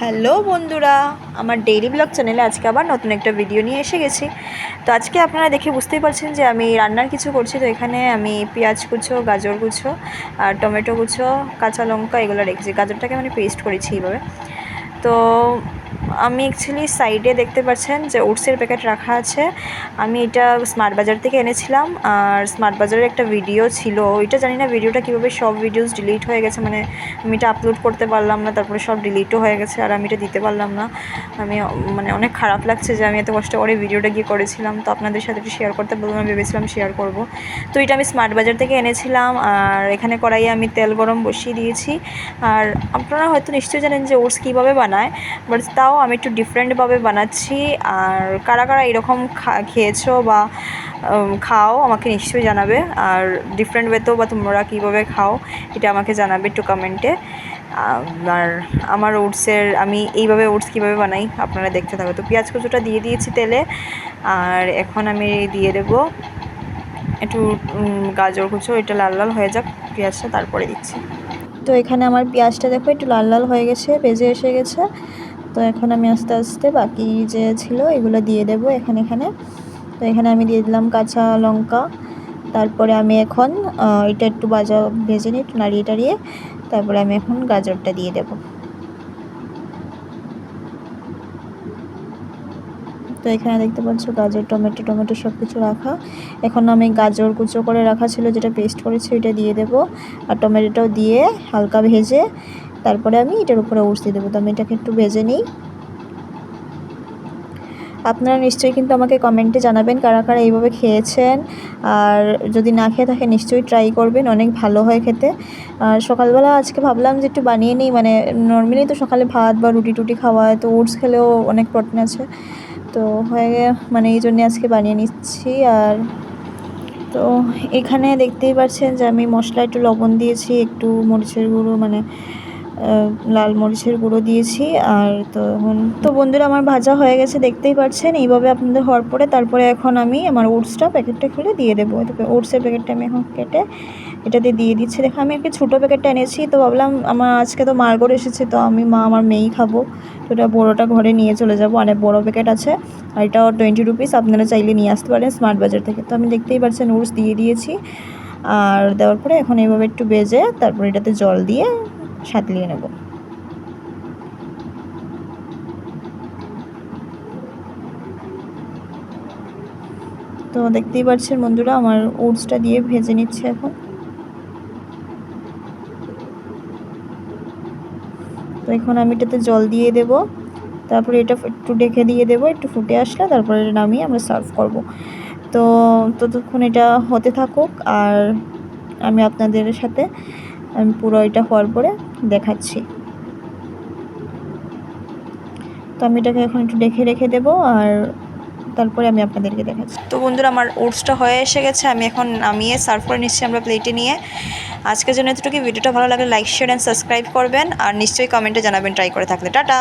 Hello বন্ধুরা, আমার daily blog চ্যানেলে আজকে আবার নতুন একটা ভিডিও নিয়ে এসে গেছি। তো আজকে আপনারা দেখে বুঝতেই পারছেন যে আমি রান্নার কিছু করছি। তো এখানে আমি পেঁয়াজ কুচো, গাজর কুচো আর টমেটো কুচো, কাঁচা লঙ্কা এগুলো রেখেছি। গাজরটাকে মানে পেস্ট করেছি এইভাবে। তো আমি অ্যাকচুয়ালি সাইডে দেখতে পাচ্ছেন যে ওটসের প্যাকেট রাখা আছে। আমি এটা স্মার্ট বাজার থেকে এনেছিলাম। আর স্মার্ট বাজারের একটা ভিডিও ছিল, ওইটা জানি না ভিডিওটা কীভাবে সব ভিডিওস ডিলিট হয়ে গেছে, মানে আমি এটা আপলোড করতে পারলাম না, তারপরে সব ডিলিটও হয়ে গেছে আর আমি এটা দিতে পারলাম না। আমি মানে অনেক খারাপ লাগছে যে আমি এত কষ্ট করে ভিডিওটা গিয়ে করেছিলাম। তো আপনাদের সাথে একটু শেয়ার করতে বললাম, আমি ভেবেছিলাম শেয়ার করব। তো এটা আমি স্মার্ট বাজার থেকে এনেছিলাম। আর এখানে কড়াইয়ে আমি তেল গরম বসিয়ে দিয়েছি। আর আপনারা হয়তো নিশ্চয়ই জানেন যে ওটস কীভাবে বানায়, বাট তাও আমি একটু ডিফারেন্টভাবে বানাচ্ছি। আর কারা কারা এরকম খেয়েছো বা খাও আমাকে নিশ্চয়ই জানাবে। আর ডিফারেন্ট ওয়েতেও বা তোমরা কীভাবে খাও এটা আমাকে জানাবে একটু কমেন্টে। আর আমার আমি এইভাবে ওটস কীভাবে বানাই আপনারা দেখতে থাকো। তো পেঁয়াজ কুচোটা দিয়ে দিয়েছি তেলে। আর এখন আমি দিয়ে দেবো একটু গাজর কুচো, এটা লাল লাল হয়ে যাক পেঁয়াজটা, তারপরে দিচ্ছি। তো এখানে আমার পেঁয়াজটা দেখো একটু লাল লাল হয়ে গেছে, ভেজে এসে গেছে। তো এখন আমি আস্তে আস্তে বাকি যে ছিল এগুলো দিয়ে দেবো এখানে। তো এখানে আমি দিয়ে দিলাম কাঁচা লঙ্কা। তারপরে আমি এখন এটা একটু ভেজে নিই, একটু নাড়িয়ে টাড়িয়ে তারপরে আমি এখন গাজরটা দিয়ে দেবো। তো এখানে দেখতে পাচ্ছ গাজর, টমেটো সব কিছু রাখা। এখন আমি গাজর কুচো করে রাখা ছিল, যেটা পেস্ট করেছি ওইটা দিয়ে দেবো। আর টমেটোটাও দিয়ে হালকা ভেজে তারপরে আমি এটার উপরে ওটস দিয়ে দেবো। তো আমি এটাকে একটু ভেজে নিই। আপনারা নিশ্চয়ই কিন্তু আমাকে কমেন্টে জানাবেন কারা কারা এইভাবে খেয়েছেন। আর যদি না খেয়ে থাকে নিশ্চয়ই ট্রাই করবেন, অনেক ভালো হয় খেতে। আর সকালবেলা আজকে ভাবলাম যে একটু বানিয়ে নিই, মানে নর্মালি তো সকালে ভাত বা রুটি টুটি খাওয়া হয়, তো ওটস খেলেও অনেক প্রোটিন আছে। তো মানে এই জন্যে আজকে বানিয়ে নিচ্ছি। আর তো এখানে দেখতেই পাচ্ছেন যে আমি মশলা একটু লবণ দিয়েছি, একটু মরিচের গুঁড়ো মানে লাল মরিচের গুঁড়ো দিয়েছি। আর তো বন্ধুরা আমার ভাজা হয়ে গেছে দেখতেই পাচ্ছেন। এইভাবে আপনাদের হওয়ার পরে তারপরে এখন আমি আমার ওটসটা প্যাকেটটা খুলে দিয়ে দেবো। ওটসের প্যাকেটটা আমি এখন কেটে এটাতে দিয়ে দিচ্ছি। দেখো আমি একটা ছোটো প্যাকেটটা এনেছি, তো ভাবলাম আমার আজকে তো মার্গর এসেছে, তো আমি আমার মেয়েই খাবো, তো এটা বড়োটা ঘরে নিয়ে চলে যাবো। অনেক বড়ো প্যাকেট আছে আর এটাও 20 রুপিস, আপনারা চাইলে নিয়ে আসতে পারেন স্মার্ট বাজার থেকে। তো আমি দেখতেই পাচ্ছেন ওটস দিয়ে দিয়েছি। আর দেওয়ার পরে এখন এইভাবে একটু ভেজে তারপর এটাতে জল দিয়ে সাঁতলিয়ে নেব। তো দেখতেই পাচ্ছেন বন্ধুরা আমার ওটসটা দিয়ে ভেজে নিচ্ছে এখন। তো এখন আমি এটাতে জল দিয়ে দেব, তারপরে এটা একটু ঢেকে দিয়ে দেবো, একটু ফুটে আসলে তারপরে নামিয়ে আমরা সার্ভ করব। তো ততক্ষণ এটা হতে থাকুক আর আমি আপনাদের সাথে পুরো এটা হওয়ার পরে দেখাচ্ছি। তো আমি এটাকে এখন একটু রেখে দেবো আর তারপরে আমি আপনাদেরকে দেখাচ্ছি। তো বন্ধুরা আমার ওটসটা হয়ে এসে গেছে, আমি এখন নামিয়ে সার্ভ করে নিচ্ছি আমরা প্লেটে নিয়ে। আজকের জন্য এতটুকু। ভিডিওটা ভালো লাগলে লাইক শেয়ার অ্যান্ড সাবস্ক্রাইব করবেন আর নিশ্চয়ই কমেন্টে জানাবেন ট্রাই করে থাকলে। টাটা।